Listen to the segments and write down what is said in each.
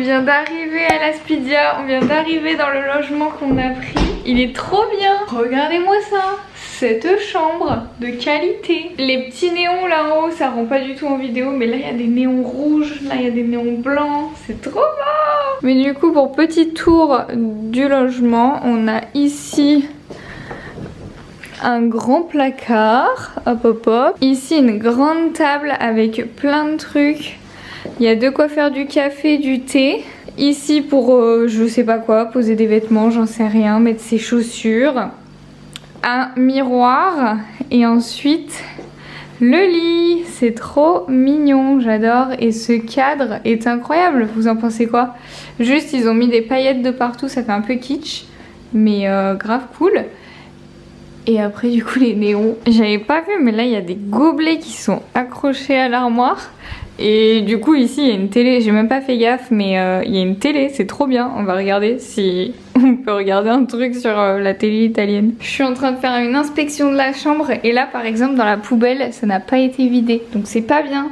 vient d'arriver à la Spidia, on vient d'arriver dans le logement qu'on a pris. Il est trop bien. Regardez-moi ça. Cette chambre de qualité. Les petits néons là-haut, ça rend pas du tout en vidéo, mais là il y a des néons rouges, là il y a des néons blancs, c'est trop beau. Mais du coup, pour petit tour du logement, on a ici un grand placard, hop hop hop. Ici une grande table avec plein de trucs. Il y a de quoi faire du café, du thé. Ici pour je sais pas quoi, poser des vêtements, j'en sais rien, mettre ses chaussures. Un miroir et ensuite le lit. C'est trop mignon, j'adore. Et ce cadre est incroyable, vous en pensez quoi? Juste ils ont mis des paillettes de partout, ça fait un peu kitsch, mais grave cool. Et après du coup les néons, j'avais pas vu, mais là il y a des gobelets qui sont accrochés à l'armoire. Et du coup ici il y a une télé, j'ai même pas fait gaffe, mais il y a une télé, c'est trop bien. On va regarder si on peut regarder un truc sur la télé italienne. Je suis en train de faire une inspection de la chambre et là par exemple dans la poubelle ça n'a pas été vidé, donc c'est pas bien.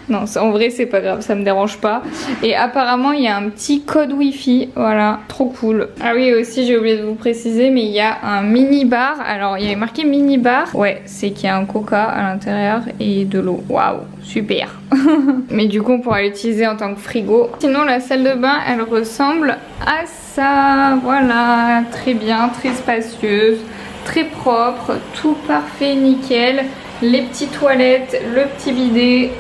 Non, en vrai c'est pas grave, ça me dérange pas. Et apparemment il y a un petit code wifi, voilà, trop cool. Ah oui, aussi j'ai oublié de vous préciser, mais il y a un mini bar. Alors il y avait marqué mini bar, ouais, c'est qu'il y a un coca à l'intérieur et de l'eau. Waouh, super. Mais du coup on pourra l'utiliser en tant que frigo. Sinon la salle de bain elle ressemble à ça, voilà, très bien, très spacieuse, très propre, tout parfait, nickel. Les petites toilettes, le petit bidet,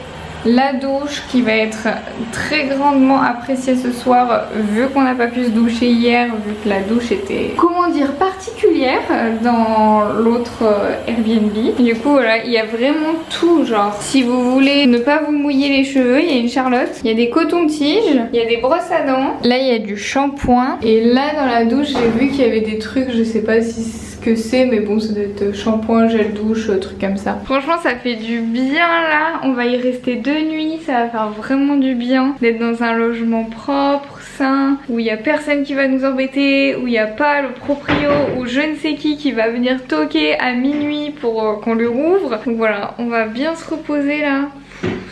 la douche qui va être très grandement appréciée ce soir vu qu'on n'a pas pu se doucher hier, vu que la douche était, comment dire, particulière dans l'autre Airbnb. Du coup voilà, il y a vraiment tout, genre si vous voulez ne pas vous mouiller les cheveux, il y a une Charlotte, il y a des cotons-tiges, il y a des brosses à dents, là il y a du shampoing, et là dans la douche j'ai vu qu'il y avait des trucs, je sais pas si ce que c'est, mais bon ça doit être shampoing, gel douche, truc comme ça. Franchement ça fait du bien là, on va y rester 2 nuits, ça va faire vraiment du bien d'être dans un logement propre, sain, où il n'y a personne qui va nous embêter, où il n'y a pas le proprio ou je ne sais qui va venir toquer à minuit pour qu'on lui rouvre. Donc voilà, on va bien se reposer là,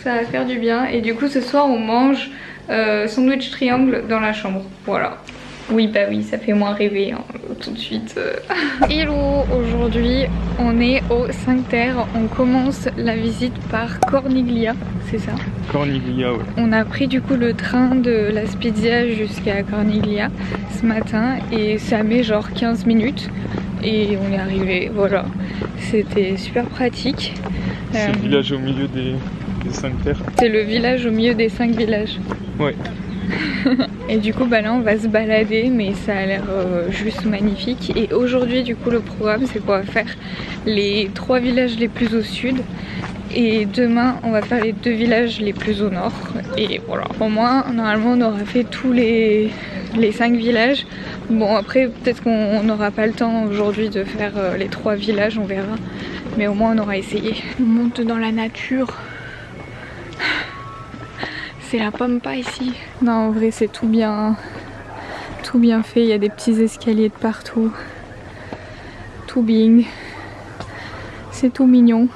ça va faire du bien. Et du coup ce soir on mange sandwich triangle dans la chambre, voilà. Oui bah oui, ça fait moins rêver hein, tout de suite. Hello, aujourd'hui on est au 5 Terre, on commence la visite par Corniglia, c'est ça? Corniglia, ouais. On a pris du coup le train de la Spidia jusqu'à Corniglia ce matin et ça met genre 15 minutes et on est arrivé, voilà. C'était super pratique. C'est le village au milieu des 5 terres. C'est le village au milieu des 5 villages. Ouais. Et du coup bah là on va se balader, mais ça a l'air juste magnifique. Et aujourd'hui du coup le programme c'est qu'on va faire les 3 villages les plus au sud et demain on va faire les 2 villages les plus au nord. Et voilà, au moins normalement on aura fait tous les 5 villages. Bon après peut-être qu'on n'aura pas le temps aujourd'hui de faire les 3 villages, on verra, mais au moins on aura essayé. On monte dans la nature. C'est la pampa ici. Non en vrai c'est tout bien fait, il y a des petits escaliers de partout. Tout bing. C'est tout mignon.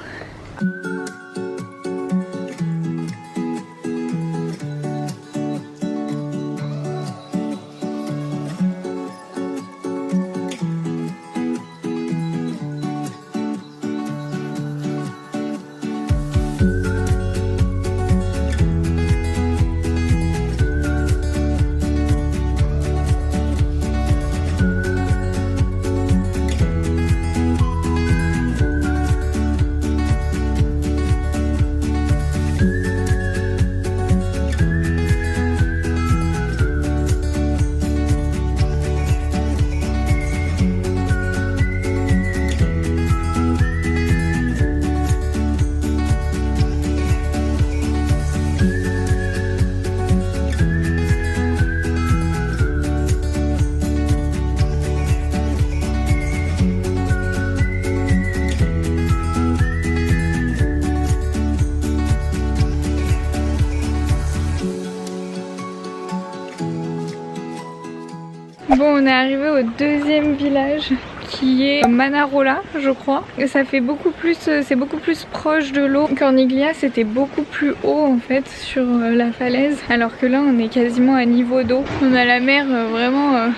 Bon, on est arrivé au deuxième village qui est Manarola, je crois. Et ça fait beaucoup plus, c'est beaucoup plus proche de l'eau. Corniglia, c'était beaucoup plus haut en fait sur la falaise, alors que là on est quasiment à niveau d'eau. On a la mer vraiment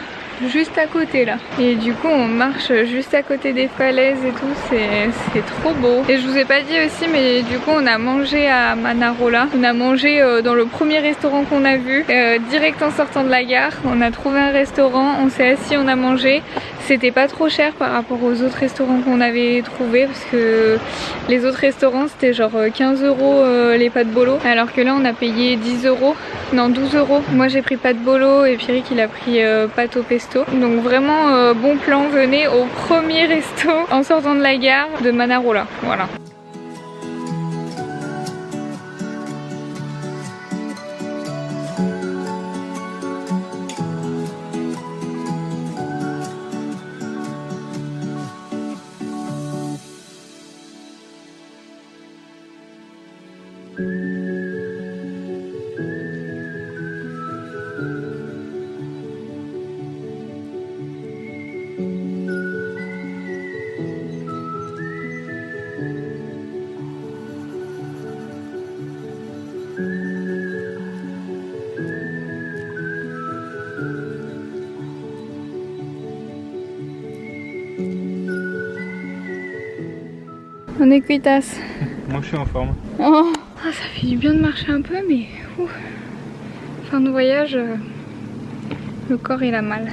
juste à côté là, et du coup on marche juste à côté des falaises et tout, c'est trop beau. Et je vous ai pas dit aussi, mais du coup on a mangé à Manarola, on a mangé dans le premier restaurant qu'on a vu, direct en sortant de la gare. On a trouvé un restaurant, on s'est assis, on a mangé. C'était pas trop cher par rapport aux autres restaurants qu'on avait trouvés, parce que les autres restaurants c'était genre 15 € les pâtes bolo, alors que là on a payé 10 €, non 12 €. Moi j'ai pris pâtes bolo et Pierrick il a pris pâte au pesto. Donc vraiment bon plan, venez au premier resto en sortant de la gare de Manarola, voilà. On est cuitas. Moi je suis en forme. Oh, ça fait du bien de marcher un peu, mais fin de voyage, le corps il a mal.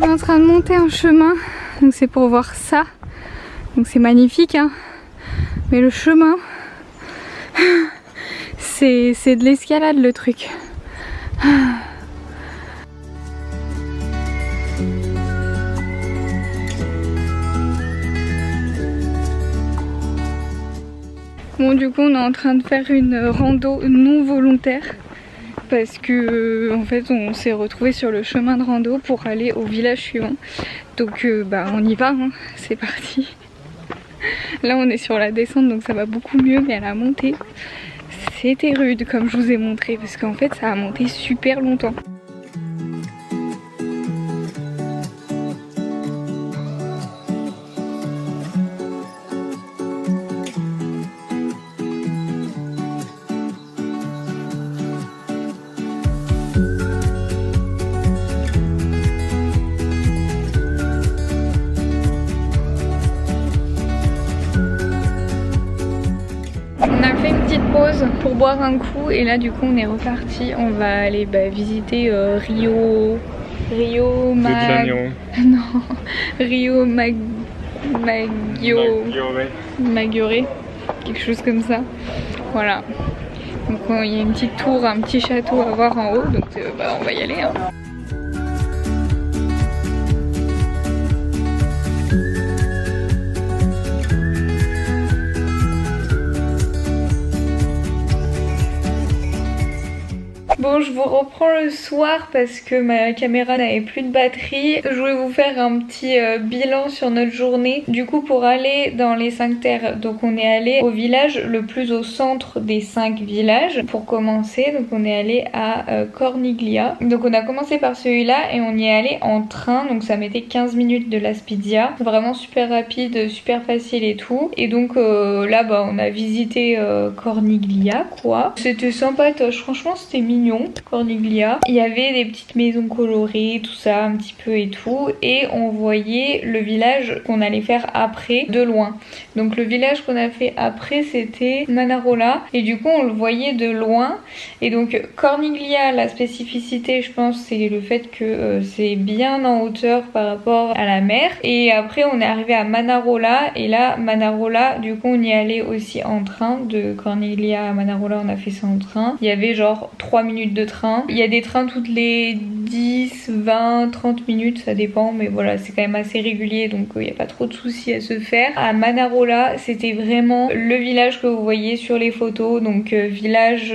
On est en train de monter un chemin, donc c'est pour voir ça. Donc c'est magnifique, hein. Mais le chemin, c'est de l'escalade le truc. Bon, du coup on est en train de faire une rando non volontaire parce que en fait on s'est retrouvé sur le chemin de rando pour aller au village suivant. Donc bah on y va, hein. C'est parti. Là on est sur la descente donc ça va beaucoup mieux, mais à la montée c'était rude comme je vous ai montré, parce qu'en fait ça a monté super longtemps. On a fait une petite pause pour boire un coup et là du coup on est reparti. On va aller visiter Rio Maggiore, quelque chose comme ça. Voilà. Donc il y a une petite tour, un petit château à voir en haut, donc on va y aller, hein. Bon, je vous reprends le soir parce que ma caméra n'avait plus de batterie. Je voulais vous faire un petit bilan sur notre journée. Du coup, pour aller dans les 5 terres, donc on est allé au village le plus au centre des 5 villages. Pour commencer, donc on est allé à Corniglia. Donc on a commencé par celui-là et on y est allé en train. Donc ça mettait 15 minutes de la Spidia. Vraiment super rapide, super facile et tout. Et donc là, on a visité Corniglia, quoi. C'était sympatoche, franchement c'était mignon. Corniglia, il y avait des petites maisons colorées, tout ça un petit peu et tout, et on voyait le village qu'on allait faire après de loin. Donc le village qu'on a fait après c'était Manarola et du coup on le voyait de loin. Et donc Corniglia, la spécificité je pense c'est le fait que c'est bien en hauteur par rapport à la mer. Et après on est arrivé à Manarola et là Manarola du coup on y allait aussi en train. De Corniglia à Manarola on a fait ça en train. Il y avait genre 3 minutes de de train. Il y a des trains toutes les 10, 20, 30 minutes, ça dépend, mais voilà, c'est quand même assez régulier, donc il n'y a pas trop de soucis à se faire. À Manarola, c'était vraiment le village que vous voyez sur les photos, donc village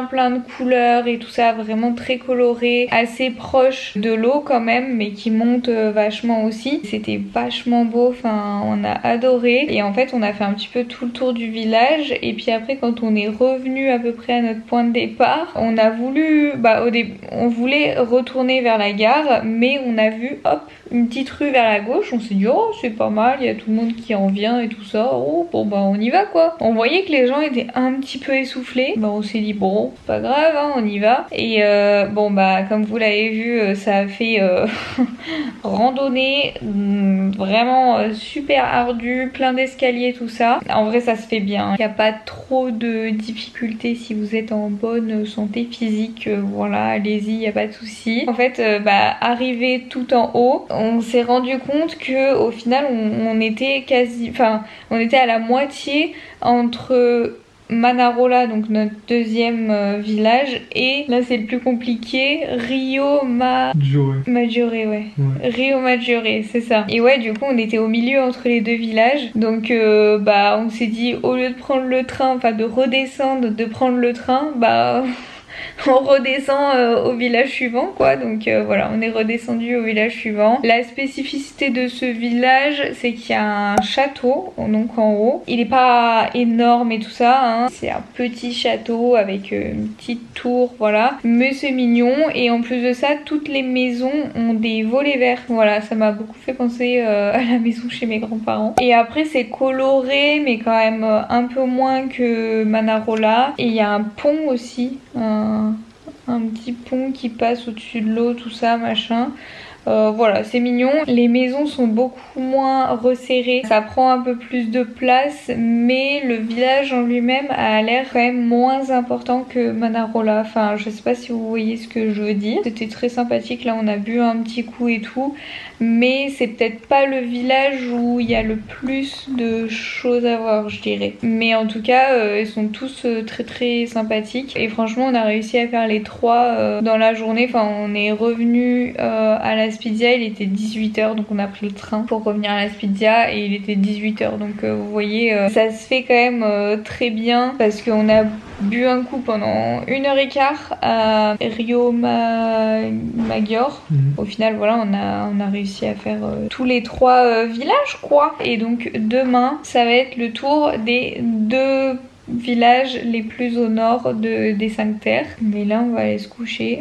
plein de couleurs et tout ça, vraiment très coloré, assez proche de l'eau quand même, mais qui monte vachement aussi. C'était vachement beau, enfin on a adoré, et en fait on a fait un petit peu tout le tour du village, et puis après quand on est revenu à peu près à notre point de départ, on a voulu, on voulait retourner vers la gare, mais on a vu hop une petite rue vers la gauche, on s'est dit oh c'est pas mal, il y a tout le monde qui en vient et tout ça, oh bon bah on y va quoi. On voyait que les gens étaient un petit peu essoufflés, bah on s'est dit bon c'est pas grave hein, on y va. Et bon bah comme vous l'avez vu, ça a fait randonnée vraiment super ardue, plein d'escaliers tout ça. En vrai ça se fait bien, il n'y a pas trop de difficultés si vous êtes en bonne santé physique, voilà allez-y, il n'y a pas de souci. En fait arrivé tout en haut, on s'est rendu compte que au final on était on était à la moitié entre Manarola, donc notre deuxième village, et là c'est le plus compliqué, Maggiore, ouais. Rio Maggiore, c'est ça. Et ouais, du coup on était au milieu entre les deux villages, donc on s'est dit au lieu de prendre le train, enfin de redescendre, de prendre le train, on redescend au village suivant quoi, donc voilà, on est redescendu au village suivant. La spécificité de ce village, c'est qu'il y a un château donc en haut, il est pas énorme et tout ça hein. C'est un petit château avec une petite tour, voilà, mais c'est mignon, et en plus de ça toutes les maisons ont des volets verts, voilà, ça m'a beaucoup fait penser à la maison chez mes grands-parents. Et après c'est coloré mais quand même un peu moins que Manarola, et il y a un pont aussi, un petit pont qui passe au-dessus de l'eau, tout ça, machin. Voilà, c'est mignon. Les maisons sont beaucoup moins resserrées, ça prend un peu plus de place, mais le village en lui-même a l'air quand même moins important que Manarola. Enfin, je sais pas si vous voyez ce que je veux dire. C'était très sympathique, là on a bu un petit coup et tout, mais c'est peut-être pas le village où il y a le plus de choses à voir, je dirais. Mais en tout cas, ils sont tous très sympathiques, et franchement on a réussi à faire les trois dans la journée. Enfin, on est revenu à la Spidia, il était 18h, donc on a pris le train pour revenir à la Spidia et il était 18h, donc vous voyez ça se fait quand même très bien, parce qu'on a bu un coup pendant 1h15 à Rio Maggiore. Au final voilà, on a réussi à faire tous les trois villages quoi. Et donc demain ça va être le tour des deux villages les plus au nord des 5 terres, mais là on va aller se coucher.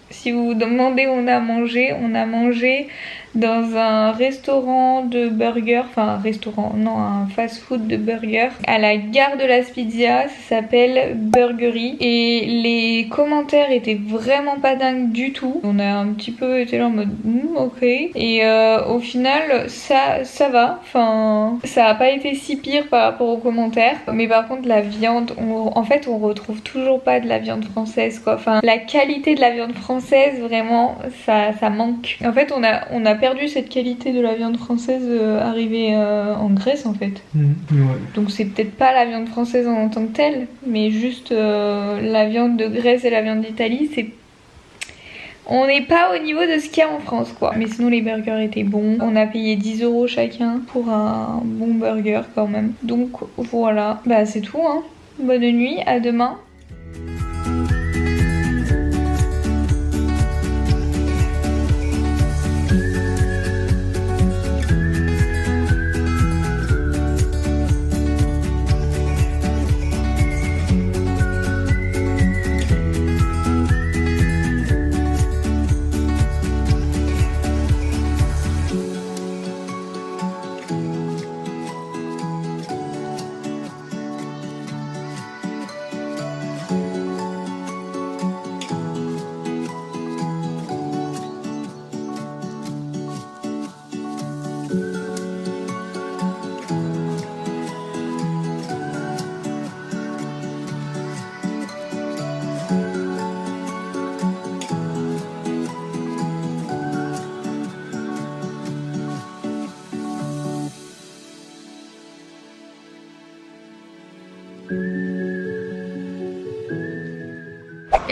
Si vous vous demandez où on a mangé dans un restaurant de burgers, enfin un fast-food de burgers à la gare de la Spidia, ça s'appelle Burgery, et les commentaires étaient vraiment pas dingues du tout. On a un petit peu été là en mode ok, et au final ça va, enfin ça a pas été si pire par rapport aux commentaires, mais par contre la viande, en fait on retrouve toujours pas de la viande française quoi, enfin la qualité de la viande française vraiment ça manque. En fait on a perdu cette qualité de la viande française arrivée en Grèce en fait. Ouais. Donc c'est peut-être pas la viande française en tant que telle, mais juste la viande de Grèce et la viande d'Italie, on n'est pas au niveau de ce qu'il y a en France quoi. Mais sinon les burgers étaient bons. On a payé 10€ chacun pour un bon burger quand même. Donc voilà, c'est tout hein. Bonne nuit, à demain.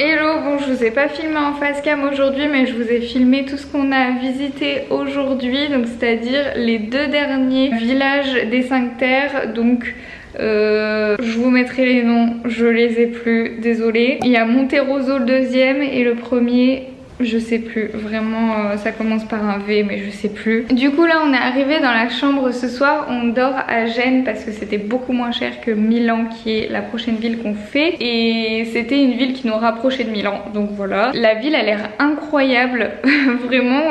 Hello, bon je vous ai pas filmé en face cam aujourd'hui mais je vous ai filmé tout ce qu'on a visité aujourd'hui, donc c'est-à-dire les 2 derniers villages des 5 terres. Donc je vous mettrai les noms, je les ai plus, désolée. Il y a Monterosso le 2e et le premier je sais plus, vraiment ça commence par un V mais je sais plus. Du coup là on est arrivé dans la chambre ce soir, on dort à Gênes parce que c'était beaucoup moins cher que Milan qui est la prochaine ville qu'on fait, et c'était une ville qui nous rapprochait de Milan, donc voilà. La ville a l'air incroyable, vraiment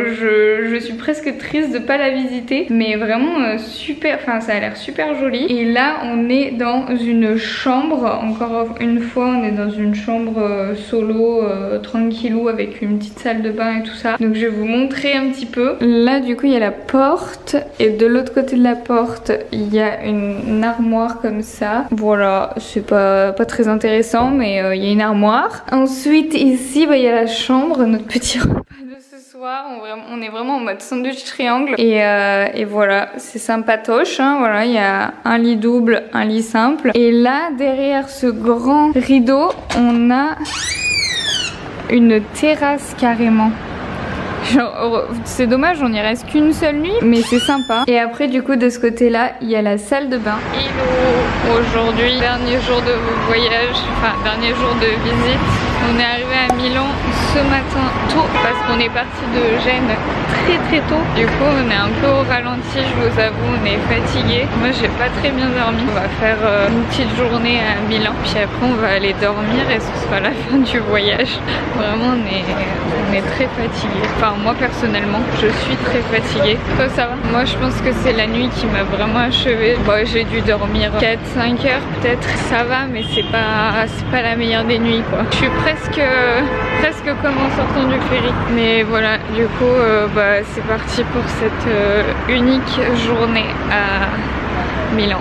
je suis presque triste de pas la visiter, mais vraiment super, enfin ça a l'air super joli. Et là on est dans une chambre, encore une fois on est dans une chambre solo tranquillou avec une petite salle de bain et tout ça, donc je vais vous montrer un petit peu. Là du coup il y a la porte et de l'autre côté de la porte il y a une armoire comme ça, voilà, c'est pas très intéressant mais il y a une armoire. Ensuite ici il y a la chambre, notre petit repas de ce soir, on est vraiment en mode sandwich triangle et voilà, c'est sympatoche hein, voilà, il y a un lit double, un lit simple, et là derrière ce grand rideau on a une terrasse carrément. Genre, c'est dommage, on y reste qu'une seule nuit, mais c'est sympa. Et après du coup de ce côté là il y a la salle de bain. Hello, aujourd'hui dernier jour de voyage, enfin dernier jour de visite. On est arrivé à Milan ce matin tôt parce qu'on est parti de Gênes très tôt. Du coup on est un peu au ralenti, je vous avoue, on est fatigué. Moi j'ai pas très bien dormi. On va faire une petite journée à Milan, puis après on va aller dormir et ce sera la fin du voyage. Vraiment on est très fatigué. Enfin moi personnellement je suis très fatiguée. Toi ça va? Moi je pense que c'est la nuit qui m'a vraiment achevée. Bon, j'ai dû dormir 4-5 heures peut-être. Ça va mais c'est pas la meilleure des nuits quoi. Je suis presque comme en sortant du ferry. Mais voilà, du coup c'est parti pour cette unique journée à Milan.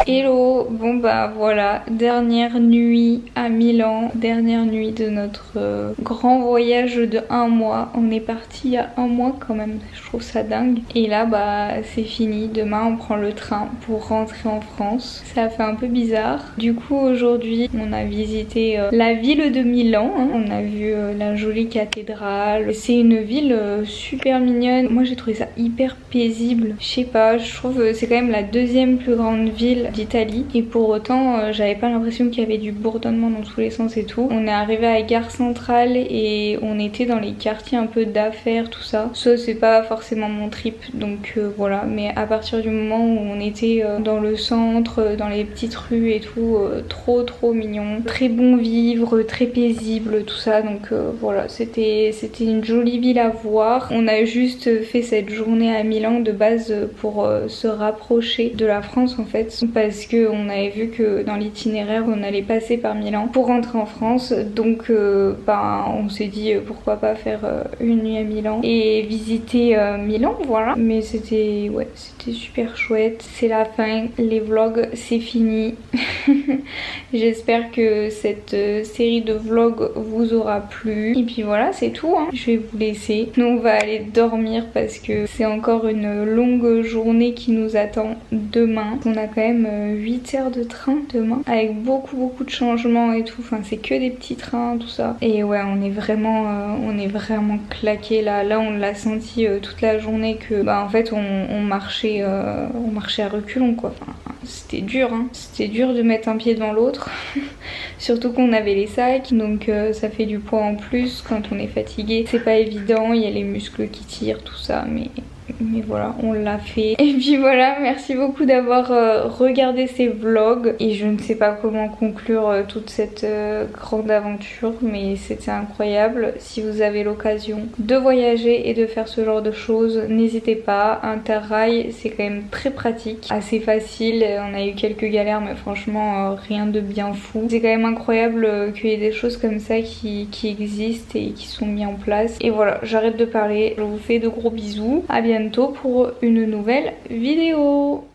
Hello, bon bah voilà, dernière nuit à Milan, dernière nuit de notre grand voyage de 1 mois. On est parti il y a 1 mois quand même, je trouve ça dingue. Et là c'est fini, demain on prend le train pour rentrer en France. Ça a fait un peu bizarre. Du coup aujourd'hui on a visité la ville de Milan, hein. On a vu la jolie cathédrale. C'est une ville super mignonne. Moi j'ai trouvé ça hyper paisible, je sais pas, je trouve c'est quand même la 2e plus grande ville d'Italie et pour autant j'avais pas l'impression qu'il y avait du bourdonnement dans tous les sens et tout. On est arrivé à la gare centrale et on était dans les quartiers un peu d'affaires, tout ça. Ça c'est pas forcément mon trip, donc voilà, mais à partir du moment où on était dans le centre, dans les petites rues et tout, trop mignon, très bon vivre, très paisible, tout ça, donc voilà, c'était une jolie ville à voir. On a juste fait cette journée à Milan de base pour se rapprocher de la France en fait, parce parce qu'on avait vu que dans l'itinéraire on allait passer par Milan pour rentrer en France, donc on s'est dit pourquoi pas faire une nuit à Milan et visiter Milan, voilà. Mais c'était super chouette. C'est la fin, les vlogs c'est fini. J'espère que cette série de vlogs vous aura plu et puis voilà, c'est tout hein. Je vais vous laisser, nous on va aller dormir parce que c'est encore une longue journée qui nous attend demain. On a quand même 8 heures de train demain avec beaucoup de changements et tout, enfin c'est que des petits trains tout ça, et ouais on est vraiment claqué là on l'a senti toute la journée que en fait on marchait à reculons quoi. Enfin, c'était dur hein. C'était dur de mettre un pied devant l'autre surtout qu'on avait les sacs, donc ça fait du poids en plus quand on est fatigué, c'est pas évident, il y a les muscles qui tirent tout ça, mais voilà, on l'a fait. Et puis voilà, merci beaucoup d'avoir regardé ces vlogs. Et je ne sais pas comment conclure toute cette grande aventure, mais c'était incroyable. Si vous avez l'occasion de voyager et de faire ce genre de choses, n'hésitez pas. Interrail, c'est quand même très pratique, assez facile. On a eu quelques galères, mais franchement, rien de bien fou. C'est quand même incroyable qu'il y ait des choses comme ça qui existent et qui sont mises en place. Et voilà, j'arrête de parler. Je vous fais de gros bisous. À bientôt pour une nouvelle vidéo.